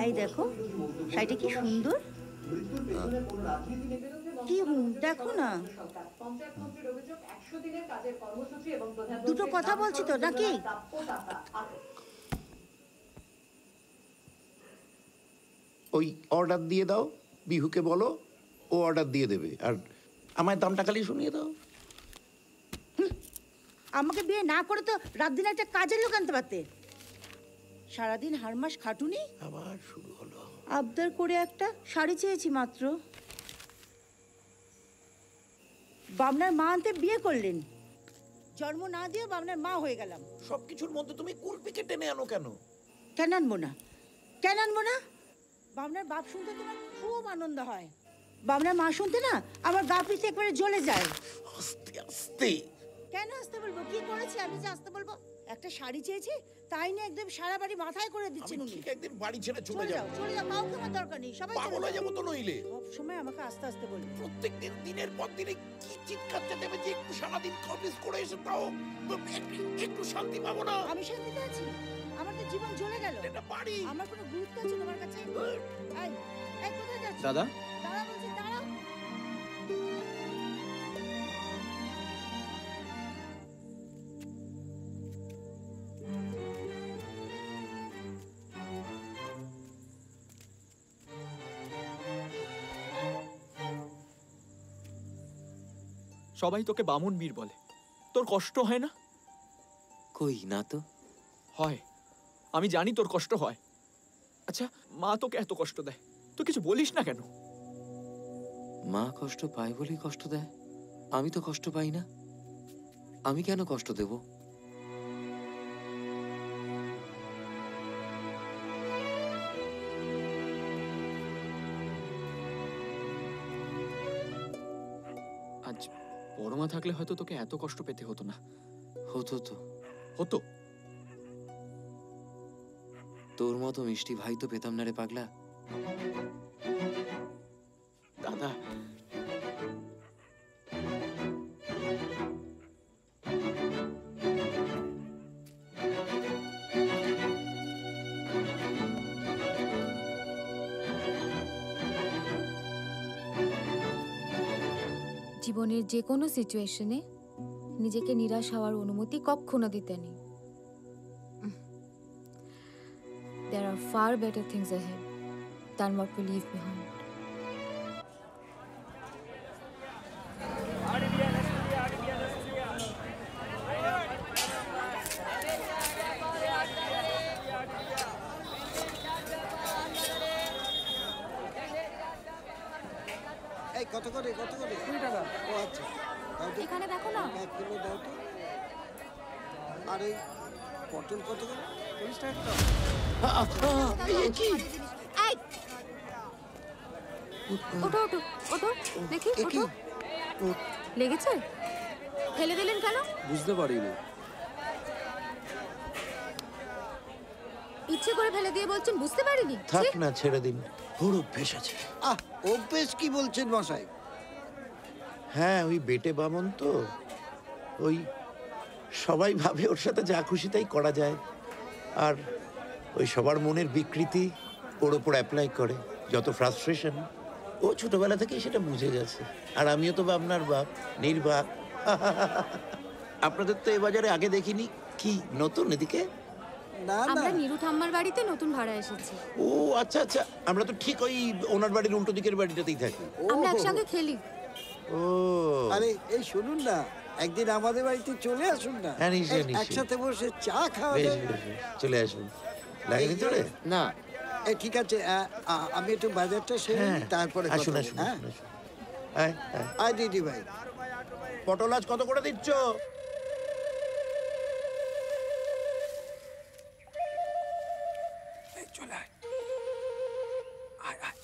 এই দেখো শাড়িটা কি সুন্দর, কি দেখো না। দুটো কথা বলছি তো নাকি? ওই অর্ডার দিয়ে দাও, বিহুকে বলো ও অর্ডার দিয়ে দেবে, আর আমায় দামটা খালি শুনিয়ে দাও। আমাকে বিয়ে না করে তো রাত দিন একটা কাজের লোক আনতে পারতে। সারাদিন হারমাস খাটুনি, আবার শুরু হলো। আবদার করে একটা শাড়ি চেয়েছি মাত্র, বাবনার মা আনতে বিয়ে করলেন। জন্ম না দিয়ে বাবনার মা হয়ে গেলাম। সবকিছুর মধ্যে তুমি কুলপিকে টেনে আনো কেন? কেন আনবো না, কেন আনবো না? বাবনার বাপ শুনতে তোমার খুব আনন্দ হয়, বাবনার মা শুনতে না আমার গা পিঠে একবারে জ্বলে যায়। আস্তে আস্তে। কেন আসতে বলবো? কি করেছি আমি যে আসতে বলবো? একটা শাড়ি চেয়েছি, তাই না একদম সারা বাড়ি মাথায় করে দিচ্ছেন উনি। ঠিক একদিন বাড়ি ছেড়ে চলে যাও। চলে যাও, কাউকে আমার দরকার নেই, সবাই পাগল হয়ে যাবো তো নইলে। সব সময় আমাকে আস্তে আস্তে বলে। প্রত্যেকদিন দিনের পর দিনে কি চিৎকার চেঁচাবে যে একটু সারাদিন অফিস করে এসে তাও একটু শান্তি পাবো না। আমি শান্তিতে আছি? আমার তো জীবন জ্বলে গেল। এটা বাড়ি, আমার কোনো গুরুত্ব আছে তোমার কাছে? এই কোথায় যাচ্ছ? দাদা দাঁড়া বলছি, দাঁড়াও। সবাই তোকে বামুন মীর বলে, তোর কষ্ট হয় না? কই না তো। হয়, আমি জানি তোর কষ্ট হয়। আচ্ছা, মা তোকে এত কষ্ট দেয়, তুই কিছু বলিস না কেন? মা কষ্ট পায় বলেই কষ্ট দেয়, আমি তো কষ্ট পাই না, আমি কেন কষ্ট দেব? আজ বড় মা থাকলে হয়তো তোকে এত কষ্ট পেতে হতো না। হতো তো। হতো? তোর মতো মিষ্টি ভাই তো পেতাম না রে পাগলা। দাদা, জীবনের যে কোনো সিচুয়েশনে নিজেকে নিরাশ হওয়ার অনুমতি কখনো দিতে নেই। There are far better things ahead than what we leave behind. এই কত করে 20 টাকা। ও আচ্ছা, এখানে দেখো না, 1 কিলো দাও তো। আর এই পটল কত করে? 40 টাকা। এই ওটো ওটো ওটো দেখি, ওটো লেগেছে? ফেলে দিলেন কেন? বুঝতে পারিনি। ইচ্ছে করে ফেলে দিয়ে বলছেন বুঝতে পারিনি? থাক না, ছেড়ে দিন, পুরো অভ্যেস আছে। অভ্যেস কি বলছেন মশাই? হ্যাঁ, ওই বেটে বামন তো, ওই সবাই ভাবে ওর সাথে যা খুশি তাই করা যায়, আর ওই সবার মনের বিকৃতি ওর ওপর অ্যাপ্লাই করে। যত ফ্রাস্ট্রেশন ও ছোটবেলা থেকেই সেটা বুঝে গেছে। আর আমিও তো আপনার বাপ, নির্বাক। আপনাদের তো এ বাজারে আগে দেখিনি। কি নতুন এদিকে? না না, আমরা নিরু ঠাম্মার বাড়িতে নতুন ভাড়া এসেছি। ও আচ্ছা আচ্ছা, আমরা তো ঠিক ওই ওনার বাড়ির উল্টো দিকের বাড়িটাতেই থাকি। আমরা একসঙ্গে খেলি। ও আরে এই শুনুন না, একদিন আমাদের বাড়িতে চলে আসুন না। হ্যাঁ, নিশ্চয়ই, এই নিশ্চয়ই। একসাথে বসে চা খাওয়া বেশ যায়। বেশ বেশ, চলে আসুন। লাগেনি তোরে? না, এই ঠিক আছে, আমি একটু বাজারটা সেরে নিই, তারপরে কথা আসুন বলবো, আসুন হ্যাঁ? আসুন আসুন। আয়, আয়। আয় দিদি ভাই। পটল আজ কত করে দিচ্ছ? চলে আয়। আয় আয়।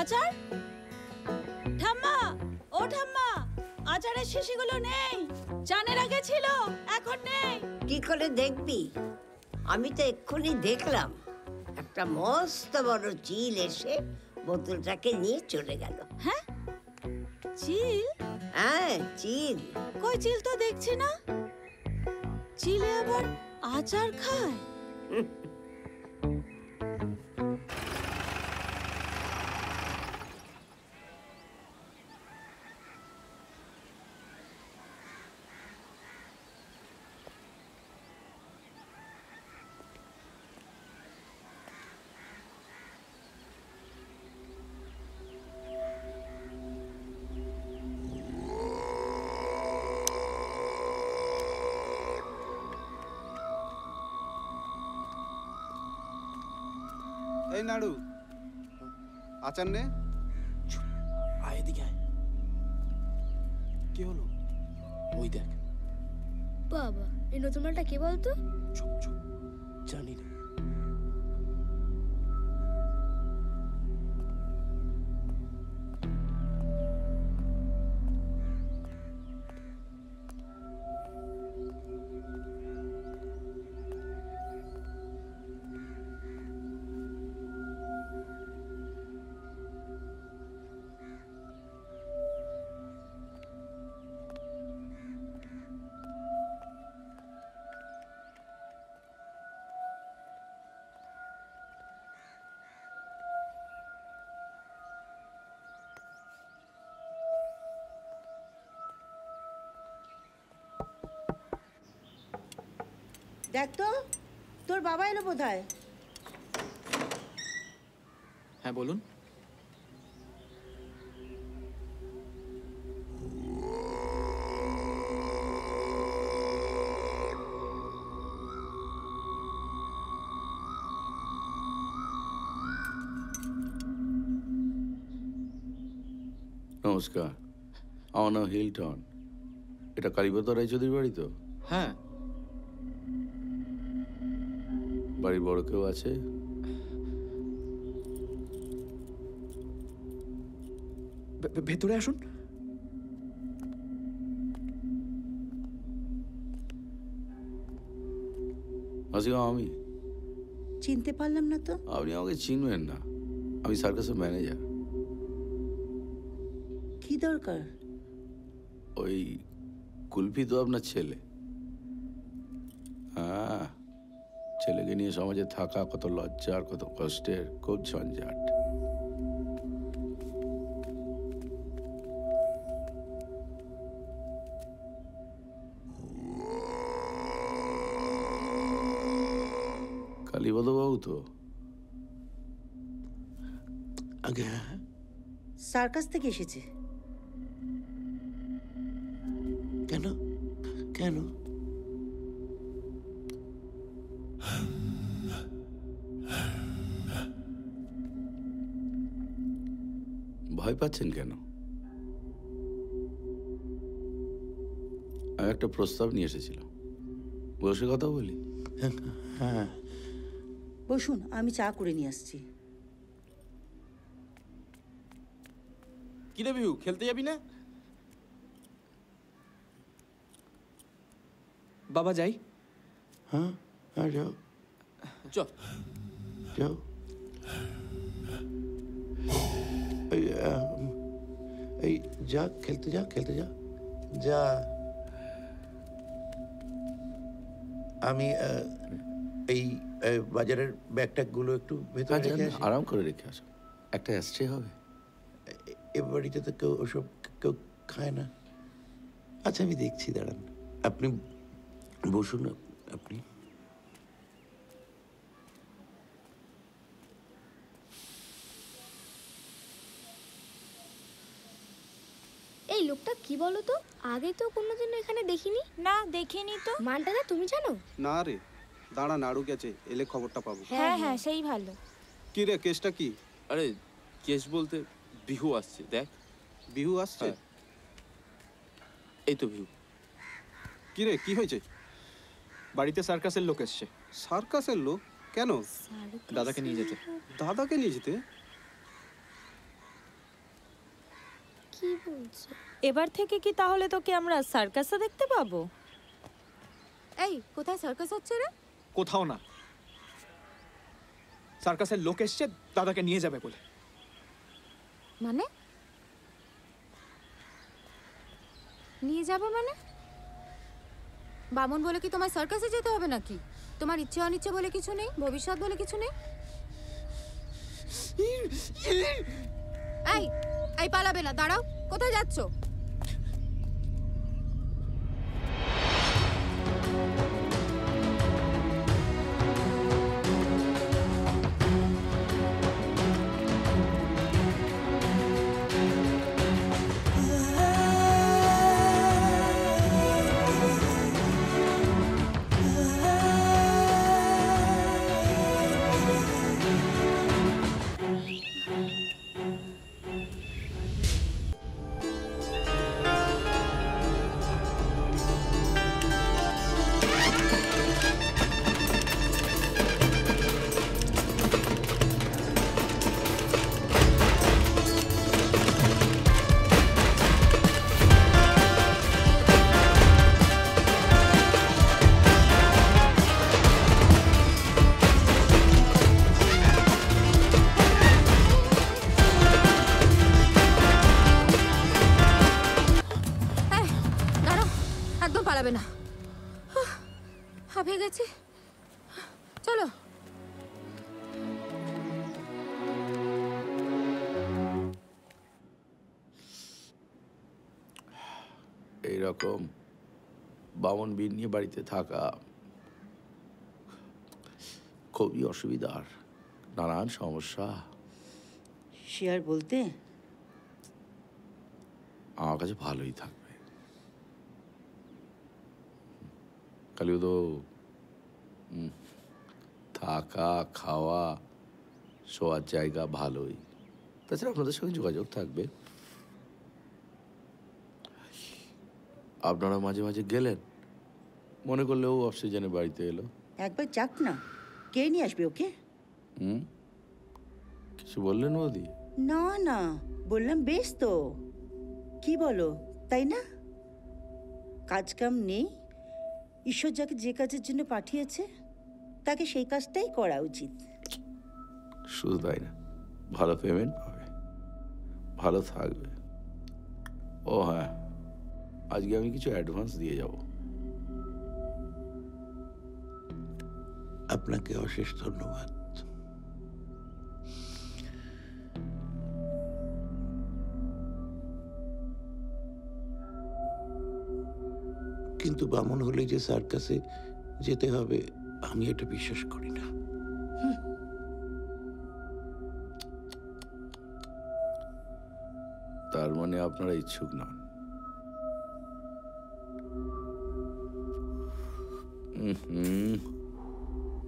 আচার? ঠাম্মা, ও ঠাম্মা, আচারের শিশিগুলো নেই। জানের আগে ছিল, এখন নেই। কি করে দেখবি? আমি তো এক্ষুনি দেখলাম একটা মস্ত বড় চিল এসে বোতলটাকে নিয়ে চলে গেল। হ্যাঁ, চিল? হ্যাঁ, চিল। কই চিল তো দেখছি না। চিলে আবার আচার খায়? এই নাড়ু, আচার নে। আয় এদিকে আয়। কি হলো? ওই দেখ। বাবা, এই নতুন মালটা কে বলতো? চুপ চুপ, জানি না। দেখ তো, তোর বাবা এলো বোধহয়। হ্যাঁ বলুন। নমস্কার, আমার নাম হিলটন। এটা কালীপদ রায়চৌধুরীর বাড়ি তো? হ্যাঁ। বাড়ির বড় কেউ আছে? ভেতরে আসুন। আসিগাম আমি। চিনতে পারলাম না তো। আপনি আমাকে চিনবেন না, আমি সার্কাসের ম্যানেজার। কি দরকার? ওই কুলফি তো আপনার ছেলে। হ্যাঁ, ছেলেকে নিয়ে সমাজে থাকা কত লজ্জার, কত কষ্টের, খুব ঝঞ্ঝাট। কালীপদবাবু তো? আগে হ্যাঁ। সার্কাস থেকে এসেছে। কেন কেন? ভয় পাচ্ছেন কেন? আমি একটা প্রস্তাব নিয়ে এসেছিলাম, বসে কথা বলি? হ্যাঁ, বসুন, আমি চা করে নিয়ে আসছি। কি রে বিহু, খেলতে যাবি না? বাবা যাই। হ্যাঁ হ্যাঁ, যাও চল। যাও। এই এই যা, খেলতে যা, খেলতে যা, যা। আমি এই বাজারের ব্যাগ ট্যাগগুলো একটু ভেতরে রেখে আসি। আরাম করে রেখে আসো, একটা অ্যাস্ট্রে হবে। এ বাড়িতে তো কেউ ওসব কেউ খায় না। আচ্ছা আমি দেখছি, দাঁড়ান। আপনি বসুন। আপনি এই লোকটা কি বলো তো? আগে তো কোনোদিন এখানে দেখিনি। না, দেখিনি তো। মানটাদা তুমি জানো? না রে, দাঁড়া, নাড়ু গেছে, এলে খবরটা পাবো। হ্যাঁ হ্যাঁ, সেই ভালো। কি রে, কেসটা কি? আরে কেস বলতে বিহু আসছে, দেখ। বিহু আসছে? হ্যাঁ। এই তো বিহু। কি রে, কি হয়েছে? বাড়িতে সার্কাসের লোক এসছে, সার্কাসের লোক? কেন? দাদাকে নিয়ে যেতে। দাদাকে নিয়ে যেতে? কি বলছে? এবার থেকে কি তাহলে তোকে আমরা সার্কাসে দেখতে পাবো? এই কোথায় সার্কাস হচ্ছে রে? কোথাও না, সার্কাসের লোক এসছে দাদাকে নিয়ে যাবে বলে। মানে নিয়ে যাবে মানে? বামন বলে কি তোমার সার্কাসে যেতে হবে নাকি? তোমার ইচ্ছে অনিচ্ছে বলে কিছু নেই, ভবিষ্যৎ বলে কিছু নেই? এই এই পালাবে না, দাঁড়াও, কোথায় যাচ্ছো? একদম পালাবে না, হাঁপিয়ে গেছি, চলো। এইরকম বামন বীর নিয়ে বাড়িতে থাকা খুবই অসুবিধার, নানান সমস্যা। সে আর বলতে। আমার কাছে ভালোই থাকবে, খালি তো থাকা খাওয়া শোয়ার জায়গা ভালোই, তাছাড়া আপনাদের সঙ্গে যোগাযোগ থাকবে। আপনারা মাঝে মাঝে গেলেন, মনে করলেও অক্সিজেনে বাড়িতে এলো। একবার যাক না, কে নিয়ে আসবে ওকে? কিছু বললেন বৌদি? না না, বললাম বেশ তো, কি বলো তাই না? কাজ কাম নেই, ঈশ্বর যাকে যে কাজের জন্য পাঠিয়েছে তাকে সেই কাজটাই করা উচিত। শুধু তাই না, ভালো পেমেন্ট পাবে, ভালো থাকবে। ও হ্যাঁ, আজকে আমি কিছু অ্যাডভান্স দিয়ে যাব। আপনাকে অশেষ ধন্যবাদ। কিন্তু বামন হলে যে সার্কাসে যেতে হবে আমি এটা বিশ্বাস করি না। তার মানে আপনারা ইচ্ছুক নন?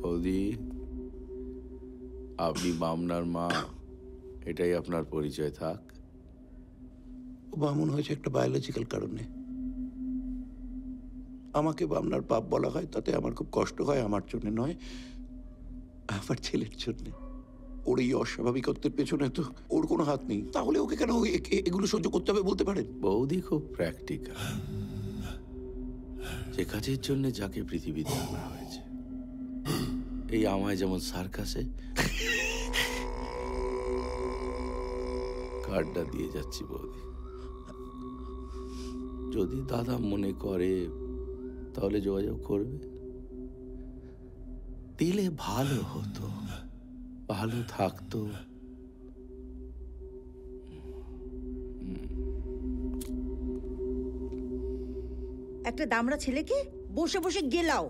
বৌদি, আপনি বামনার মা, এটাই আপনার পরিচয় থাক। ও বামন হয়েছে একটা বায়োলজিক্যাল কারণে। আমাকে বামনার বাপ বলা হয়, তাতে আমার খুব কষ্ট হয়, আমার জন্য নয়, আমার ছেলের জন্য। ওর এই অস্বাভাবিকত্বের পেছনে তো ওর কোনো হাত নেই, তাহলে ওকে কেন এগুলো সহ্য করতে হবে বলতে পারেন? বৌদি খুব প্র্যাকটিক্যাল, যে কাজের জন্য যাকে পৃথিবীতে আনা হয়েছে। এই আমায় যেমন সার্কাসে কার্ডটা দিয়ে যাচ্ছি বৌদি। যদি দাদা মনে করে তাহলে যোগাযোগ করবে, দিলে ভালো হতো, ভালো থাকতো। একটা দামড়া ছেলেকে বসে বসে গেলাও